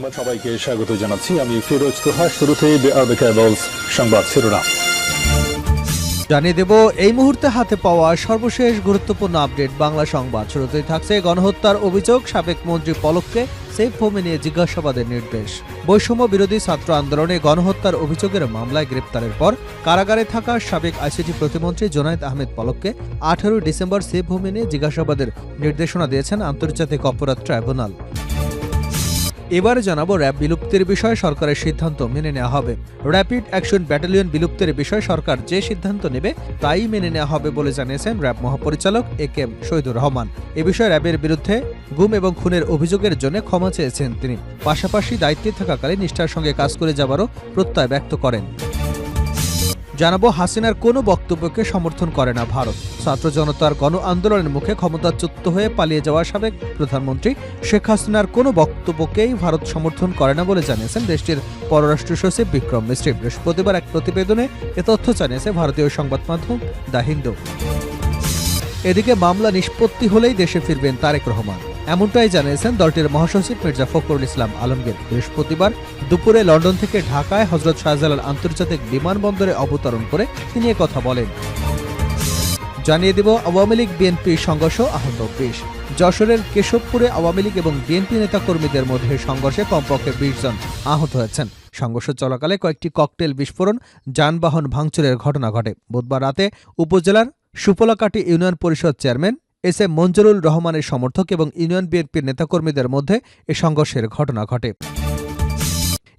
সংবাদ সবাইকে স্বাগত জানাচ্ছি। আমি ফিরোজ তোহা। শুরুতেই সংবাদ শিরোনাম জানিয়ে দেব এই মুহূর্তে হাতে পাওয়া সর্বশেষ গুরুত্বপূর্ণ আপডেট বাংলা সংবাদ। শুরুতেই থাকছে গণহত্যার অভিযোগ, সাবেক মন্ত্রী পলককে সেফ হোমে নিয়ে জিজ্ঞাসাবাদের নির্দেশ। বৈষম্য বিরোধী ছাত্র আন্দোলনে গণহত্যার অভিযোগের মামলায় গ্রেপ্তারের পর কারাগারে থাকা সাবেক আইসিটি প্রতিমন্ত্রী জোনায়েদ আহমেদ পলককে 18 ডিসেম্বর সেফ হোমে নিয়ে জিজ্ঞাসাবাদের নির্দেশনা দিয়েছেন আন্তর্জাতিক অপরাধ ট্রাইব্যুনাল। এবারে জানাবো র্যাব বিলুপ্তির বিষয়ে সরকারের সিদ্ধান্ত মেনে নেওয়া হবে। র্যাপিড অ্যাকশন ব্যাটালিয়ন বিলুপ্তির বিষয়ে সরকার যে সিদ্ধান্ত নেবে তাই মেনে নেওয়া হবে বলে জানিয়েছেন র্যাব মহাপরিচালক একেএম শহীদুর রহমান। এ বিষয়ে র্যাবের বিরুদ্ধে গুম এবং খুনের অভিযোগের জন্য ক্ষমা চেয়েছেন তিনি। পাশাপাশি দায়িত্বে থাকাকালে নিষ্ঠার সঙ্গে কাজ করে যাবারও প্রত্যয় ব্যক্ত করেন। জানাবো হাসিনার কোনো বক্তব্যকে সমর্থন করে না ভারত। ছাত্র জনতার গণ আন্দোলনের মুখে ক্ষমতাচ্যুত হয়ে পালিয়ে যাওয়া সাবেক প্রধানমন্ত্রী শেখ হাসিনার কোনো বক্তব্যকেই ভারত সমর্থন করে না বলে জানিয়েছেন দেশটির পররাষ্ট্র সচিব বিক্রম মিশ্রি। বৃহস্পতিবার এক প্রতিবেদনে এ তথ্য জানিয়েছে ভারতীয় সংবাদ মাধ্যম দ্য হিন্দু। এদিকে মামলা নিষ্পত্তি হলেই দেশে ফিরবেন তারেক রহমান, এমনটাই জানিয়েছেন দলটির মহাসচিব মির্জা ফখরুল ইসলাম আলমগীর। বৃহস্পতিবার দুপুরে লন্ডন থেকে ঢাকায় হযরত শাহজালাল আন্তর্জাতিক বিমানবন্দরে অবতরণ করে তিনি কথা বলেন। জানিয়ে দেব আওয়ামী লীগ বিএনপি সংঘর্ষ, আহত 20। যশোরের কেশবপুরে আওয়ামী লীগ এবং বিএনপি নেতাকর্মীদের মধ্যে সংঘর্ষে কমপক্ষে 20 জন আহত হয়েছেন। সংঘর্ষ চলাকালে কয়েকটি ককটেল বিস্ফোরণ, যানবাহন ভাঙচুরের ঘটনা ঘটে। বুধবার রাতে উপজেলার সুফলাকাটি ইউনিয়ন পরিষদ চেয়ারম্যান এস এম মঞ্জুরুল রহমানের সমর্থক এবং ইউনিয়ন বিএনপির নেতাকর্মীদের মধ্যে এ সংঘর্ষের ঘটনা ঘটে।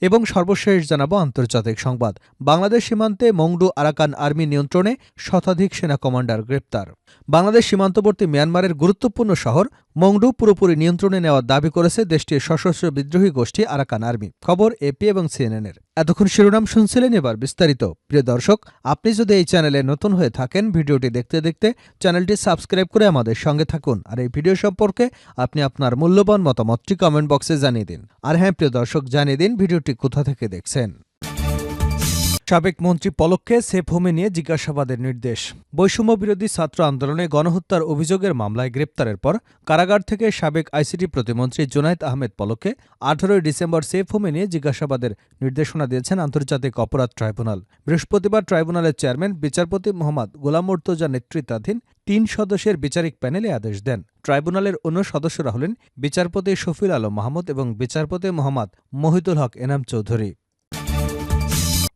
এবং সর্বশেষ জানাবো আন্তর্জাতিক সংবাদ। বাংলাদেশ সীমান্তে মংডু আরাকান আর্মি নিয়ন্ত্রণে শতাধিক সেনা কমান্ডার গ্রেপ্তার। বাংলাদেশ সীমান্তবর্তী মিয়ানমারের গুরুত্বপূর্ণ শহর মংডু পুরোপুরি নিয়ন্ত্রণে নেওয়ার দাবি করেছে দেশটির সশস্ত্র বিদ্রোহী গোষ্ঠী আরাকান আর্মি। খবর এপি এবং সিএনএনের। এতক্ষণ শিরোনাম শুনছিলেন, এবার বিস্তারিত। প্রিয় দর্শক, আপনি যদি এই চ্যানেলে নতুন হয়ে থাকেন, ভিডিওটি দেখতে দেখতে চ্যানেলটি সাবস্ক্রাইব করে আমাদের সঙ্গে থাকুন। আর এই ভিডিও সম্পর্কে আপনি আপনার মূল্যবান মতামতটি কমেন্ট বক্সে জানিয়ে দিন। আর হ্যাঁ প্রিয় দর্শক, জানিয়ে দিন ভিডিওটি কোথা থেকে দেখছেন। সাবেক মন্ত্রী পলককে সেফ হোমে নিয়ে জিজ্ঞাসাবাদের নির্দেশ। বৈষম্য বিরোধী ছাত্র আন্দোলনে গণহত্যার অভিযোগের মামলায় গ্রেপ্তারের পর কারাগার থেকে সাবেক আইসিটি প্রতিমন্ত্রী জোনায়েদ আহমেদ পলককে 18 ডিসেম্বর সেফ হোমে নিয়ে জিজ্ঞাসাবাদের নির্দেশনা দিয়েছেন আন্তর্জাতিক অপরাধ ট্রাইব্যুনাল। বৃহস্পতিবার ট্রাইব্যুনালের চেয়ারম্যান বিচারপতি মোহাম্মদ গোলাম মুর্তজা নেতৃত্বাধীন 3 সদস্যের বিচারিক প্যানেলে আদেশ দেন। ট্রাইব্যুনালের অন্য সদস্যরা হলেন বিচারপতি শফিল আলম মাহমুদ এবং বিচারপতি মোহাম্মদ মহিদুল হক এনাম চৌধুরী।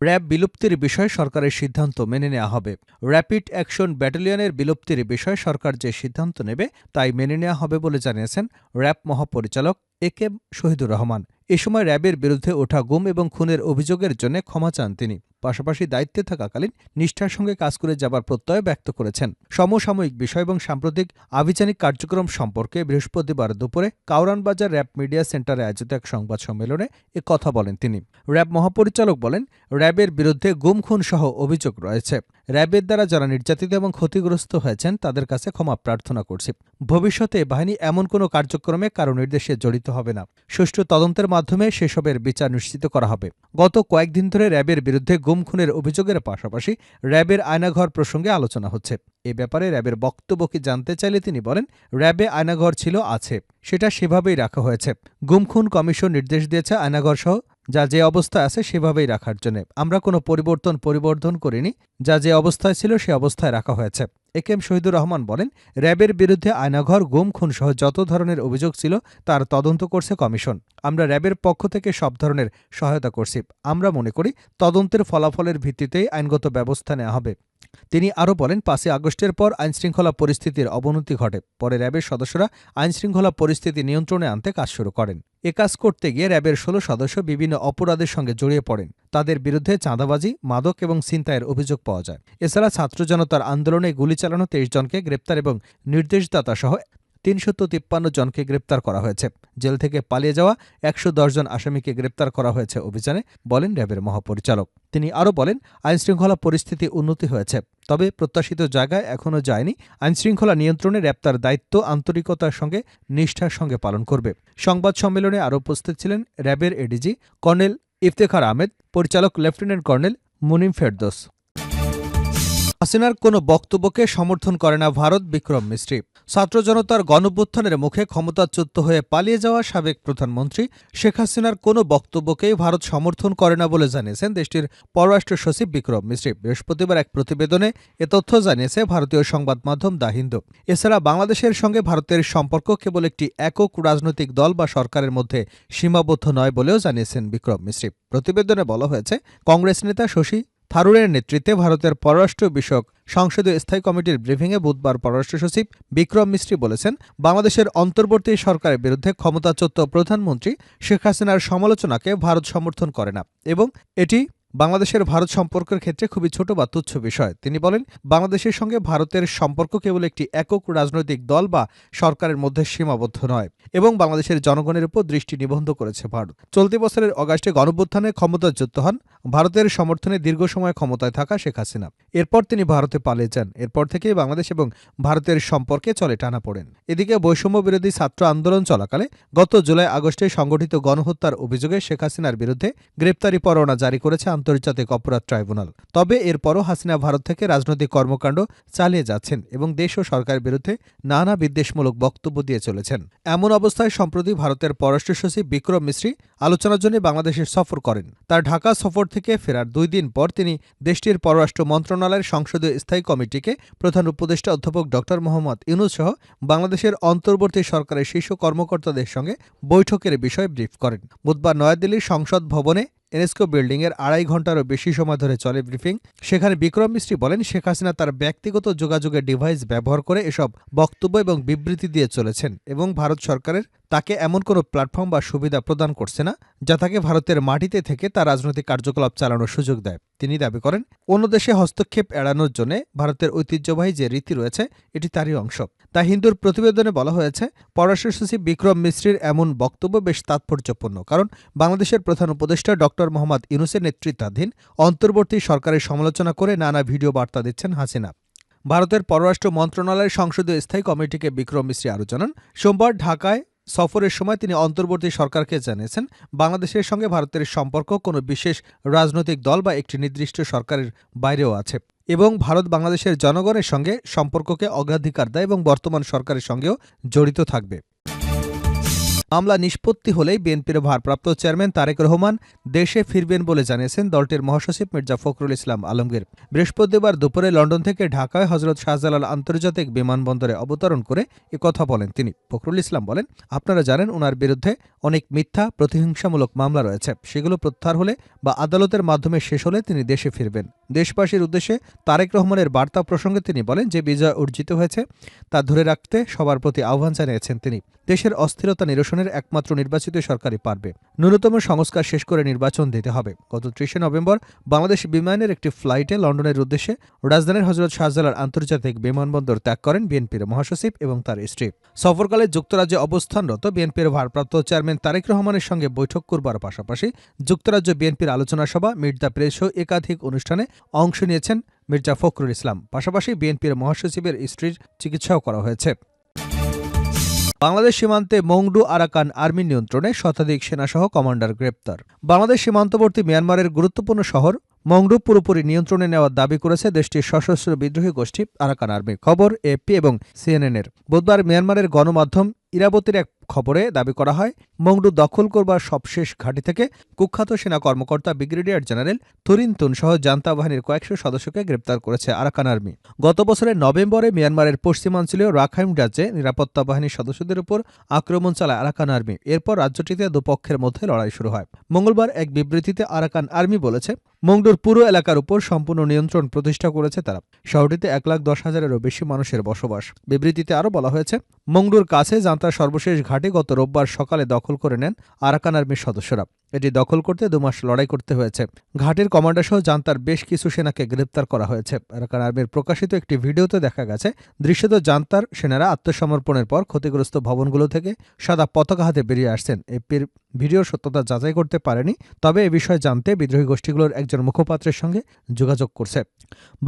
র্যাব বিলুপ্তির বিষয়ে সরকারের সিদ্ধান্ত মেনে নেওয়া হবে। র্যাপিড অ্যাকশন ব্যাটালিয়নের বিলুপ্তির বিষয়ে সরকার যে সিদ্ধান্ত নেবে তাই মেনে নেওয়া হবে বলে জানিয়েছেন র্যাব মহাপরিচালক একেএম শহীদুর রহমান। এ সময় র্যাবের বিরুদ্ধে ওঠা গুম এবং খুনের অভিযোগের জন্য ক্ষমা চান তিনি। পাশাপাশি দায়িত্বে থাকাকালীন নিষ্ঠার সঙ্গে কাজ করে যাবার প্রত্যয় ব্যক্ত করেছেন। সমসাময়িক বিষয় এবং সাম্প্রতিক আভিযানিক কার্যক্রম সম্পর্কে বৃহস্পতিবার দুপুরে কাউরানবাজার র্যাব মিডিয়া সেন্টারে আয়োজিত এক সংবাদ সম্মেলনে কথা বলেন তিনি। র্যাব মহাপরিচালক বলেন, র্যাবের বিরুদ্ধে গুম খুন সহ অভিযোগ রয়েছে। র্যাবের দ্বারা যারা নির্যাতিত এবং ক্ষতিগ্রস্ত হয়েছেন তাদের কাছে ক্ষমা প্রার্থনা করছি। ভবিষ্যতে বাহিনী এমন কোনো কার্যক্রমে কারো নির্দেশে জড়িত হবে না। সুষ্ঠু তদন্তের মাধ্যমে সেসবের বিচার নিশ্চিত করা হবে। গত কয়েকদিন ধরে র্যাবের বিরুদ্ধে গুম খুনের অভিযোগের পাশাপাশি র্যাবের আয়নাঘর প্রসঙ্গে আলোচনা হচ্ছে। এ ব্যাপারে র্যাবের বক্তব্য কি জানতে চাইলে তিনি বলেন, র্যাবে আয়নাঘর ছিল, আছে, সেটা সেভাবেই রাখা হয়েছে। গুম খুন কমিশন নির্দেশ দিয়েছে আয়নাঘর সহ যা যে অবস্থায় আছে সেভাবেই রাখার জন্য। আমরা কোনো পরিবর্তন করিনি, যা যে অবস্থায় ছিল সে অবস্থায় রাখা হয়েছে। একেএম শহীদুর রহমান বলেন, র্যাবের বিরুদ্ধে আয়নাঘর, গুম খুন সহ যত ধরনের অভিযোগ ছিল তার তদন্ত করছে কমিশন। আমরা র্যাবের পক্ষ থেকে সব ধরনের সহায়তা করছি। আমরা মনে করি তদন্তের ফলাফলের ভিত্তিতেই আইনগত ব্যবস্থা নেওয়া হবে। তিনি আরও বলেন, 5 আগস্টের পর আইনশৃঙ্খলা পরিস্থিতির অবনতি ঘটে। পরে র্যাবের সদস্যরা আইনশৃঙ্খলা পরিস্থিতি নিয়ন্ত্রণে আনতে কাজ শুরু করেন। এ কাজ করতে গিয়ে র্যাবের 16 সদস্য বিভিন্ন অপরাধের সঙ্গে জড়িয়ে পড়েন। তাদের বিরুদ্ধে চাঁদাবাজি, মাদক এবং ছিনতাইয়ের অভিযোগ পাওয়া যায়। এছাড়া ছাত্র জনতার আন্দোলনে গুলি চালানো 23 জনকে গ্রেপ্তার এবং নির্দেশদাতা সহ 353 জনকে গ্রেপ্তার করা হয়েছে। জেল থেকে পালিয়ে যাওয়া 110 জন আসামিকে গ্রেপ্তার করা হয়েছে অভিযানে, বলেন র্যাবের মহাপরিচালক। তিনি আরও বলেন, আইনশৃঙ্খলা পরিস্থিতি উন্নতি হয়েছে, তবে প্রত্যাশিত জায়গায় এখনও যায়নি। আইনশৃঙ্খলা নিয়ন্ত্রণে র্যাব তার দায়িত্ব আন্তরিকতার সঙ্গে নিষ্ঠার সঙ্গে পালন করবে। সংবাদ সম্মেলনে আরও উপস্থিত ছিলেন র্যাবের এডিজি কর্নেল ইফতেখার আহমেদ, পরিচালক লেফটেন্যান্ট কর্নেল মুনিম ফেরদৌস। হাসিনার কোনো বক্তব্যকে সমর্থন করে না ভারত, বিক্রম মিস্ত্রি। ছাত্র জনতার গণঅভ্যুত্থানের মুখে ক্ষমতাচ্যুত হয়ে পালিয়ে যাওয়া সাবেক প্রধানমন্ত্রী শেখ হাসিনার কোনো বক্তব্যকেই ভারত সমর্থন করে না বলে জানিয়েছেন দেশটির পররাষ্ট্র সচিব বিক্রম মিস্ত্রি। বৃহস্পতিবার এক প্রতিবেদনে এ তথ্য জানিয়েছে ভারতীয় সংবাদ মাধ্যম দ্য হিন্দু। এছাড়া বাংলাদেশের সঙ্গে ভারতের সম্পর্ক কেবল একটি একক রাজনৈতিক দল বা সরকারের মধ্যে সীমাবদ্ধ নয় বলেও জানিয়েছেন বিক্রম মিস্ত্রি। প্রতিবেদনে বলা হয়েছে, কংগ্রেস নেতা শশী থারুরের নেতৃত্বে ভারতের পররাষ্ট্র বিষয়ক সংসদীয় স্থায়ী কমিটির ব্রিফিংয়ে বুধবার পররাষ্ট্র সচিব বিক্রম মিস্ত্রি বলেছেন, বাংলাদেশের অন্তর্বর্তী সরকারের বিরুদ্ধে ক্ষমতাচ্যুত প্রধানমন্ত্রী শেখ হাসিনার সমালোচনাকে ভারত সমর্থন করে না এবং এটি বাংলাদেশের ভারত সম্পর্কের ক্ষেত্রে খুবই ছোট বা তুচ্ছ বিষয়। তিনি বলেন, বাংলাদেশের সঙ্গে ভারতের সম্পর্ক কেবল একটি একক রাজনৈতিক দল বা সরকারের মধ্যে সীমাবদ্ধ নয় এবং বাংলাদেশের জনগণের উপর দৃষ্টি নিবদ্ধ করেছে ভারত। চলতি বছরের অগাস্টে গণঅভ্যুত্থানে ক্ষমতাচ্যুত হন ভারতের সমর্থনে দীর্ঘ সময় ক্ষমতায় থাকা শেখ হাসিনা। এরপর তিনি ভারতে পালিয়ে যান। এরপর থেকেই বাংলাদেশ এবং ভারতের সম্পর্কে চলে টানাপোড়েন। এদিকে বৈষম্য বিরোধী ছাত্র আন্দোলন চলাকালে গত জুলাই আগস্টে সংগঠিত গণহত্যার অভিযোগে শেখ হাসিনার বিরুদ্ধে গ্রেপ্তারি পরোয়ানা জারি করেছে আন্তর্জাতিক অপরাধ ট্রাইব্যুনাল। তবে এরপরও হাসিনা ভারত থেকে রাজনৈতিক কর্মকাণ্ড চালিয়ে যাচ্ছেন এবং দেশ ও সরকারের বিরুদ্ধে নানা বিদ্বেষমূলক বক্তব্য দিয়ে চলেছেন। এমন অবস্থায় সম্প্রতি ভারতের পররাষ্ট্র সচিব বিক্রম মিস্ত্রি আলোচনার জন্য বাংলাদেশে সফর করেন। তার ঢাকা সফর থেকে ফেরার 2 দিন পর তিনি দেশটির পররাষ্ট্র মন্ত্রণালয়ের সংসদীয় স্থায়ী কমিটিকে প্রধান উপদেষ্টা অধ্যাপক ড মোহাম্মদ ইউনূস সহ বাংলাদেশের অন্তর্বর্তী সরকারের শীর্ষ কর্মকর্তাদের সঙ্গে বৈঠকের বিষয়ে ব্রিফ করেন। বুধবার নয়াদিল্লির সংসদ ভবনে এনএসকো বিল্ডিংয়ের 2.5 ঘণ্টারও বেশি সময় ধরে চলে ব্রিফিং। সেখানে বিক্রম মিস্ত্রি বলেন, শেখ হাসিনা তার ব্যক্তিগত যোগাযোগের ডিভাইস ব্যবহার করে এসব বক্তব্য এবং বিবৃতি দিয়ে চলেছেন এবং ভারত সরকারের তাকে এমন কোনো প্ল্যাটফর্ম বা সুবিধা প্রদান করছে না যা তাকে ভারতের মাটিতে থেকে তার রাজনৈতিক কার্যকলাপ চালানোর সুযোগ দেয়। তিনি দাবি করেন, অন্য দেশে হস্তক্ষেপ এড়ানোর জন্য ভারতের ঐতিহ্যবাহী যে রীতি রয়েছে এটি তারই অংশ। তা হিন্দুর প্রতিবেদনে বলা হয়েছে, পররাষ্ট্র সচিব বিক্রম মিস্ত্রির এমন বক্তব্য বেশ তাৎপর্যপূর্ণ, কারণ বাংলাদেশের প্রধান উপদেষ্টা ড মোহাম্মদ ইউনূসের নেতৃত্বাধীন অন্তর্বর্তী সরকারের সমালোচনা করে নানা ভিডিও বার্তা দিচ্ছেন হাসিনা। ভারতের পররাষ্ট্র মন্ত্রণালয়ের সংসদীয় স্থায়ী কমিটিকে বিক্রম মিস্ত্রি আরও জানান, সোমবার ঢাকায় সফরের সময় তিনি অন্তর্বর্তী সরকারকে জানিয়েছেন, বাংলাদেশের সঙ্গে ভারতের সম্পর্ক কোনো বিশেষ রাজনৈতিক দল বা একটি নির্দিষ্ট সরকারের বাইরেও আছে এবং ভারত বাংলাদেশের জনগণের সঙ্গে সম্পর্ককে অগ্রাধিকার দেয় এবং বর্তমান সরকারের সঙ্গেও জড়িত থাকবে। মামলা নিষ্পত্তি হলেই বিএনপির ভারপ্রাপ্ত চেয়ারম্যান তারেক রহমান দেশে ফিরবেন বলে জানিয়েছেন দলটির মহাসচিব মির্জা ফখরুল ইসলাম আলমগীর। বৃহস্পতিবার দুপুরে লন্ডন থেকে ঢাকায় হজরত শাহজালাল আন্তর্জাতিক বিমানবন্দরে অবতরণ করে একথা বলেন তিনি। ফখরুল ইসলাম বলেন, আপনারা জানেন ওনার বিরুদ্ধে অনেক মিথ্যা প্রতিহিংসামূলক মামলা রয়েছে। সেগুলো প্রত্যাহার হলে বা আদালতের মাধ্যমে শেষ হলে তিনি দেশে ফিরবেন। দেশবাসীর উদ্দেশ্যে তারেক রহমানের বার্তা প্রসঙ্গে তিনি বলেন, যে বিজয় অর্জিত হয়েছে তা ধরে রাখতে সবার প্রতি আহ্বান জানিয়েছেন তিনি। দেশের অস্থিরতা নিরসনের একমাত্র নির্বাচিত সরকারই পারবে। ন্যূনতম সংস্কার শেষ করে নির্বাচন দিতে হবে। গত 30 নভেম্বর বাংলাদেশ বিমানের একটি ফ্লাইটে লন্ডনের উদ্দেশ্যে রাজধানীর হজরত শাহজালাল আন্তর্জাতিক বিমানবন্দর ত্যাগ করেন বিএনপির মহাসচিব এবং তার স্ত্রী। সফরকালে যুক্তরাজ্যে অবস্থানরত বিএনপির ভারপ্রাপ্ত চেয়ারম্যান তারেক রহমানের সঙ্গে বৈঠক করবার পাশাপাশি যুক্তরাজ্য বিএনপির আলোচনা সভা, মিট দ্য প্রেস সহ একাধিক অনুষ্ঠানে অংশ নিয়েছেন মির্জা ফখরুল ইসলাম। পাশাপাশি বিএনপির মহাসচিবের স্ত্রীর চিকিৎসাও করা হয়েছে। বাংলাদেশ সীমান্তে মংডু আরাকান আর্মি নিয়ন্ত্রণে শতাধিক সেনাসহ কমান্ডার গ্রেপ্তার। বাংলাদেশ সীমান্তবর্তী মিয়ানমারের গুরুত্বপূর্ণ শহর মংডু পুরোপুরি নিয়ন্ত্রণে নেওয়ার দাবি করেছে দেশটির সশস্ত্র বিদ্রোহী গোষ্ঠী আরাকান আর্মি। খবর এএফপি এবং সিএনএনের। বুধবার মিয়ানমারের গণমাধ্যম ইরাবতীর এক খবরে দাবি করা হয়, মংডু দখল করবার সবশেষ ঘাঁটি থেকে কুখ্যাত সেনা কর্মকর্তা ব্রিগেডিয়ার জেনারেল থুরিনতুন সহ জান্তা বাহিনীর কয়েকশো সদস্যকে গ্রেপ্তার করেছে আরাকান আর্মি। গত বছরের নভেম্বরে মিয়ানমারের পশ্চিমাঞ্চলীয় রাখাইন রাজ্যে নিরাপত্তা বাহিনীর সদস্যদের উপর আক্রমণ চালায় আরাকান আর্মি। এরপর রাজ্যটিতে দুপক্ষের মধ্যে লড়াই শুরু হয়। মঙ্গলবার এক বিবৃতিতে আরাকান আর্মি বলেছে, মংডুর পুরো এলাকার উপর সম্পূর্ণ নিয়ন্ত্রণ প্রতিষ্ঠা করেছে তারা। শহরটিতে 1,10,000-এরও বেশি মানুষের বসবাস। বিবৃতিতে আরও বলা হয়েছে, মংডুর কাছে জান্তার সর্বশেষ ঘাঁটি গত রোববার সকালে দখল করে নেন আরাকান আর্মির সদস্যরা। এটি দখল করতে 2 মাস লড়াই করতে হয়েছে। ঘাটের কমান্ডার সহ জান্তার বেশ কিছু সেনাকে গ্রেপ্তার করা হয়েছে। আরাকান আর্মির প্রকাশিত একটি ভিডিওতে দেখা গেছে, দৃশ্যত জান্তার সেনারা আত্মসমর্পণের পর ক্ষতিগ্রস্ত ভবনগুলো থেকে সাদা পতাকা হাতে বেরিয়ে আসছেন। এপির ভিডিওর সত্যতা যাচাই করতে পারেনি, তবে এ বিষয়ে জানতে বিদ্রোহী গোষ্ঠীগুলোর একজন মুখপাত্রের সঙ্গে যোগাযোগ করছে।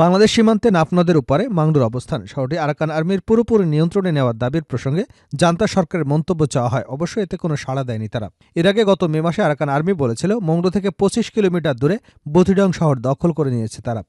বাংলাদেশ সীমান্তে নাফ নদের উপরে মাংডুর অবস্থান। শহরটি আরাকান আর্মির পুরোপুরি নিয়ন্ত্রণে নেওয়ার দাবির প্রসঙ্গে জান্তা সরকারের মন্তব্য চাওয়া হয়। অবশ্য এতে কোনো সাড়া দেয়নি তারা। এর আগে গত মে মাসে আরাকান আর্মি বলেছিল, মংডু থেকে 25 কিলোমিটার দূরে বথিডং শহর দখল করে নিয়েছে তারা।